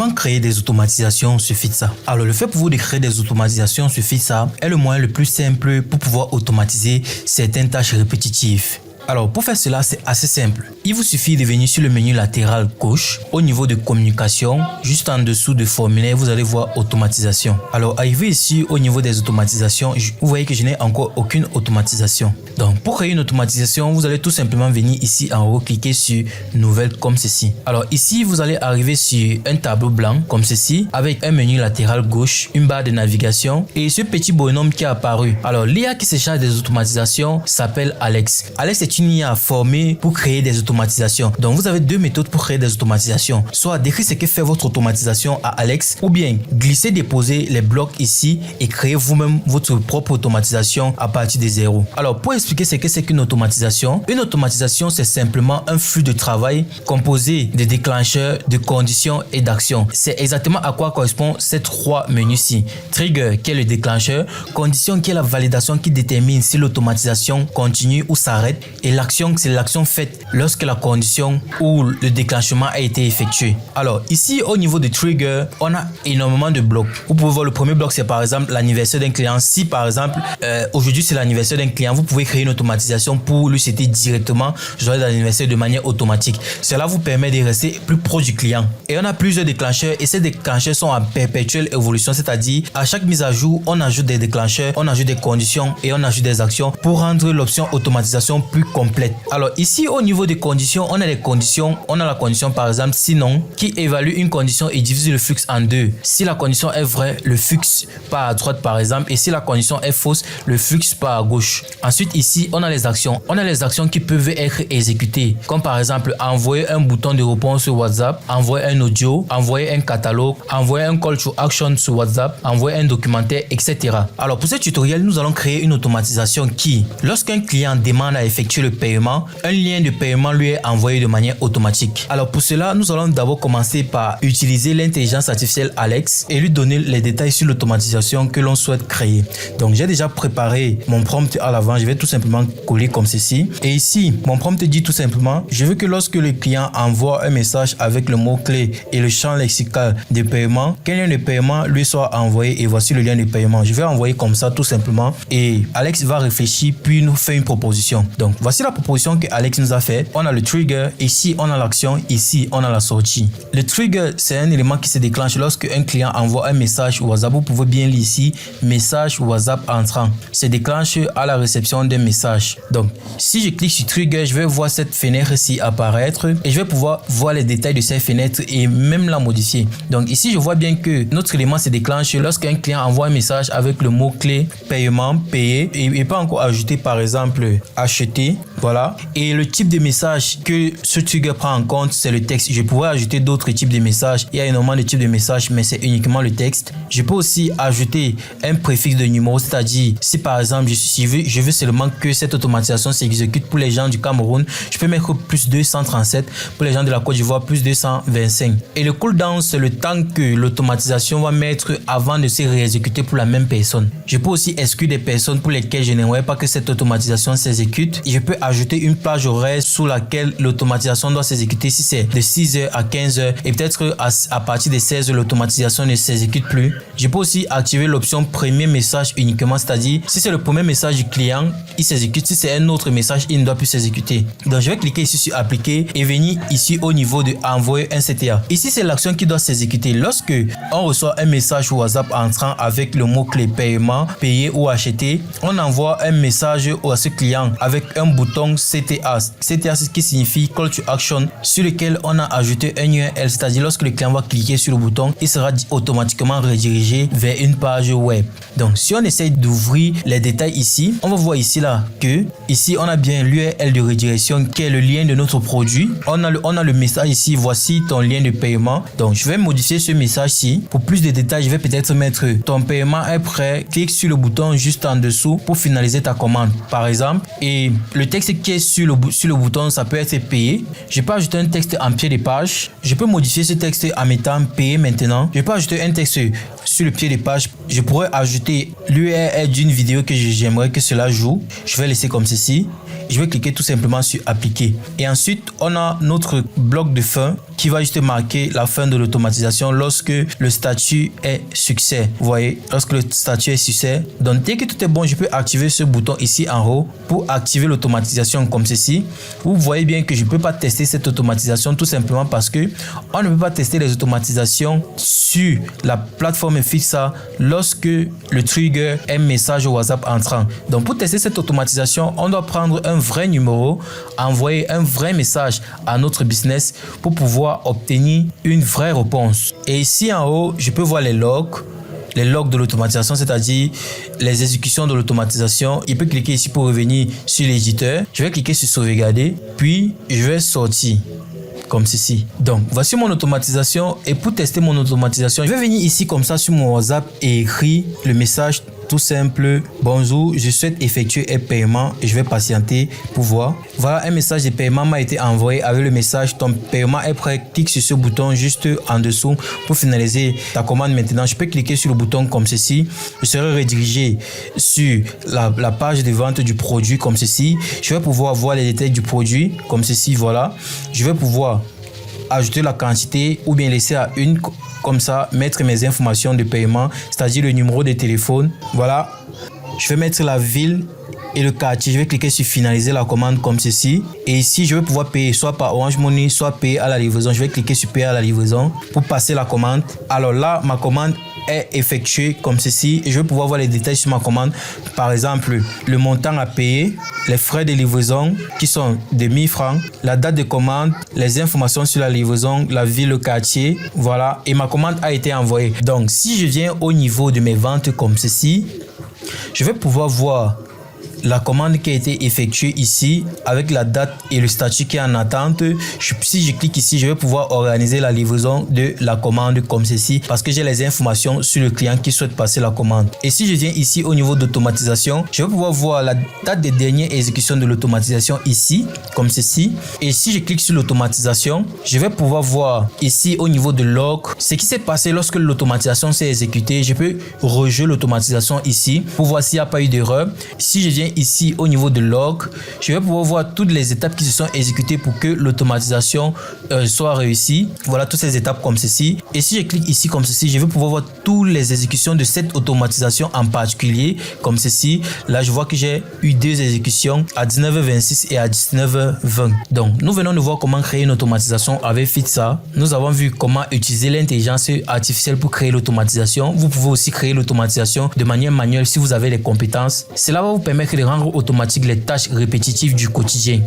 Comment créer des automatisations sur Fitsa? Alors, le fait pour vous de créer des automatisations sur Fitsa est le moyen le plus simple pour pouvoir automatiser certaines tâches répétitives. Alors, pour faire cela, c'est assez simple. Il vous suffit de venir sur le menu latéral gauche, au niveau de communication, juste en dessous de formulaire, vous allez voir automatisation. Alors, arrivé ici au niveau des automatisations, vous voyez que je n'ai encore aucune automatisation. Donc, pour créer une automatisation, vous allez tout simplement venir ici en haut, cliquer sur nouvelle comme ceci. Alors, ici, vous allez arriver sur un tableau blanc comme ceci, avec un menu latéral gauche, une barre de navigation et ce petit bonhomme qui est apparu. Alors, l'IA qui se charge des automatisations s'appelle Alex. Alex est une IA formée pour créer des automatisations. Donc, vous avez deux méthodes pour créer des automatisations. Soit décrire ce que fait votre automatisation à Alex, ou bien glisser, déposer les blocs ici et créer vous-même votre propre automatisation à partir de zéro. Alors, pour expliquer ce que c'est qu'une automatisation, c'est simplement un flux de travail composé de déclencheurs, de conditions et d'actions. C'est exactement à quoi correspond ces trois menus-ci. Trigger, qui est le déclencheur, condition, qui est la validation qui détermine si l'automatisation continue ou s'arrête, et l'action, c'est l'action faite lorsque la condition ou le déclenchement a été effectué. Alors, ici, au niveau de trigger, on a énormément de blocs. Vous pouvez voir le premier bloc, c'est par exemple l'anniversaire d'un client. Si par exemple, aujourd'hui c'est l'anniversaire d'un client, vous pouvez créer une automatisation pour lui citer directement joyeux anniversaire de manière automatique. Cela vous permet de rester plus proche du client. Et on a plusieurs déclencheurs et ces déclencheurs sont en perpétuelle évolution, c'est-à-dire à chaque mise à jour, on ajoute des déclencheurs, on ajoute des conditions et on ajoute des actions pour rendre l'option automatisation plus complète. Alors ici au niveau des conditions, on a les conditions, on a la condition par exemple sinon qui évalue une condition et divise le flux en deux. Si la condition est vraie, le flux part à droite par exemple, et si la condition est fausse, le flux part à gauche. Ensuite ici, on a les actions. On a les actions qui peuvent être exécutées, comme par exemple envoyer un bouton de réponse sur WhatsApp, envoyer un audio, envoyer un catalogue, envoyer un call to action sur WhatsApp, envoyer un documentaire, etc. Alors pour ce tutoriel, nous allons créer une automatisation qui, lorsqu'un client demande à effectuer le paiement, un lien de paiement lui est envoyé de manière automatique. Alors pour cela, nous allons d'abord commencer par utiliser l'intelligence artificielle Alex et lui donner les détails sur l'automatisation que l'on souhaite créer. Donc j'ai déjà préparé mon prompt à l'avant, je vais tout simplement coller comme ceci. Et ici, mon prompt dit tout simplement, je veux que lorsque le client envoie un message avec le mot-clé et le champ lexical de paiement, qu'un lien de paiement lui soit envoyé, et voici le lien de paiement. Je vais envoyer comme ça tout simplement et Alex va réfléchir puis nous fait une proposition. Donc voici la proposition que Alex nous a fait. On a le trigger, ici on a l'action, ici on a la sortie. Le trigger, c'est un élément qui se déclenche lorsque un client envoie un message WhatsApp. Vous pouvez bien lire ici, message WhatsApp entrant. Se déclenche à la réception d'un message. Donc si je clique sur trigger, je vais voir cette fenêtre-ci apparaître et je vais pouvoir voir les détails de cette fenêtre et même la modifier. Donc ici, je vois bien que notre élément se déclenche lorsqu'un client envoie un message avec le mot-clé paiement, payer et pas encore ajouter par exemple acheter. Voilà. Et le type de message que ce trigger prend en compte, c'est le texte. Je pourrais ajouter d'autres types de messages. Il y a énormément de types de messages, mais c'est uniquement le texte. Je peux aussi ajouter un préfixe de numéro, c'est-à-dire si par exemple je veux seulement que cette automatisation s'exécute pour les gens du Cameroun, je peux mettre plus 237, pour les gens de la Côte d'Ivoire plus 225. Et le cooldown, c'est le temps que l'automatisation va mettre avant de se réexécuter pour la même personne. Je peux aussi exclure des personnes pour lesquelles je n'aimerais pas que cette automatisation s'exécute. Je peux ajouter une plage horaire sous laquelle l'automatisation doit s'exécuter si c'est de 6h à 15h et peut-être à partir de 16h l'automatisation ne s'exécute plus. Je peux aussi activer l'option premier message uniquement, c'est-à-dire si c'est le premier message du client, il s'exécute. Si c'est un autre message, il ne doit plus s'exécuter. Donc je vais cliquer ici sur appliquer et venir ici au niveau de envoyer un CTA. Ici c'est l'action qui doit s'exécuter. Lorsque on reçoit un message WhatsApp entrant avec le mot-clé paiement, payer ou acheter, on envoie un message à ce client avec un bouton CTA. CTA, c'est ce qui signifie Call to Action, sur lequel on a ajouté un URL, c'est-à-dire lorsque le client va cliquer sur le bouton, il sera automatiquement redirigé vers une page web. Donc si on essaye d'ouvrir les détails ici, on va voir ici là que ici on a bien l'URL de redirection qui est le lien de notre produit. On a le message ici, voici ton lien de paiement. Donc je vais modifier ce message-ci. Pour plus de détails, je vais peut-être mettre ton paiement est prêt. Clique sur le bouton juste en dessous pour finaliser ta commande par exemple. Et le texte qui est sur le bouton, ça peut être payé. Je peux ajouter un texte en pied de page. Je peux modifier ce texte en mettant payer maintenant. Je peux ajouter un texte sur le pied de page. Je pourrais ajouter l'URL d'une vidéo que j'aimerais que cela joue. Je vais laisser comme ceci. Je vais cliquer tout simplement sur appliquer. Et ensuite, on a notre bloc de fin qui va juste marquer la fin de l'automatisation lorsque le statut est succès. Vous voyez, lorsque le statut est succès. Donc, dès que tout est bon, je peux activer ce bouton ici en haut pour activer l'automatisation comme ceci. Vous voyez bien que je ne peux pas tester cette automatisation tout simplement parce que on ne peut pas tester les automatisations sur la plateforme Fixa lorsque le trigger est un message WhatsApp entrant. Donc, pour tester cette automatisation, on doit prendre un vrai numéro, envoyer un vrai message à notre business pour pouvoir obtenir une vraie réponse. Et ici en haut, je peux voir les logs de l'automatisation, c'est-à-dire les exécutions de l'automatisation. Il peut cliquer ici pour revenir sur l'éditeur. Je vais cliquer sur sauvegarder, puis je vais sortir comme ceci. Donc, voici mon automatisation et pour tester mon automatisation, je vais venir ici comme ça sur mon WhatsApp et écrire le message tout simple. Bonjour, je souhaite effectuer un paiement et je vais patienter pour voir. Voilà, un message de paiement m'a été envoyé avec le message ton paiement est prêt. Clique sur ce bouton juste en dessous pour finaliser ta commande. Maintenant, je peux cliquer sur le bouton comme ceci. Je serai redirigé sur la page de vente du produit comme ceci. Je vais pouvoir voir les détails du produit comme ceci. Voilà, je vais pouvoir ajouter la quantité ou bien laisser à une. Comme ça, mettre mes informations de paiement, c'est-à-dire le numéro de téléphone. Voilà, je vais mettre la ville et le quartier. Je vais cliquer sur finaliser la commande comme ceci. Et ici, je vais pouvoir payer soit par Orange Money, soit payer à la livraison. Je vais cliquer sur payer à la livraison pour passer la commande. Alors là, ma commande est effectuée comme ceci et je vais pouvoir voir les détails sur ma commande. Par exemple, le montant à payer, les frais de livraison qui sont de 1000 francs, la date de commande, les informations sur la livraison, la ville, le quartier, voilà, et ma commande a été envoyée. Donc, si je viens au niveau de mes ventes comme ceci, je vais pouvoir voir la commande qui a été effectuée ici avec la date et le statut qui est en attente. Si je clique ici, je vais pouvoir organiser la livraison de la commande comme ceci parce que j'ai les informations sur le client qui souhaite passer la commande. Et si je viens ici au niveau d'automatisation, je vais pouvoir voir la date de dernière exécution de l'automatisation ici comme ceci. Et si je clique sur l'automatisation, je vais pouvoir voir ici au niveau de log ce qui s'est passé lorsque l'automatisation s'est exécutée. Je peux rejouer l'automatisation ici pour voir s'il n'y a pas eu d'erreur. Si je viens ici au niveau de log, je vais pouvoir voir toutes les étapes qui se sont exécutées pour que l'automatisation soit réussie. Voilà toutes ces étapes comme ceci. Et si je clique ici comme ceci, je vais pouvoir voir toutes les exécutions de cette automatisation en particulier comme ceci. Là, je vois que j'ai eu 2 exécutions à 19h26 et à 19h20. Donc, nous venons de voir comment créer une automatisation avec Fixa. Nous avons vu comment utiliser l'intelligence artificielle pour créer l'automatisation. Vous pouvez aussi créer l'automatisation de manière manuelle si vous avez les compétences. Cela va vous permettre de rendre automatique les tâches répétitives du quotidien.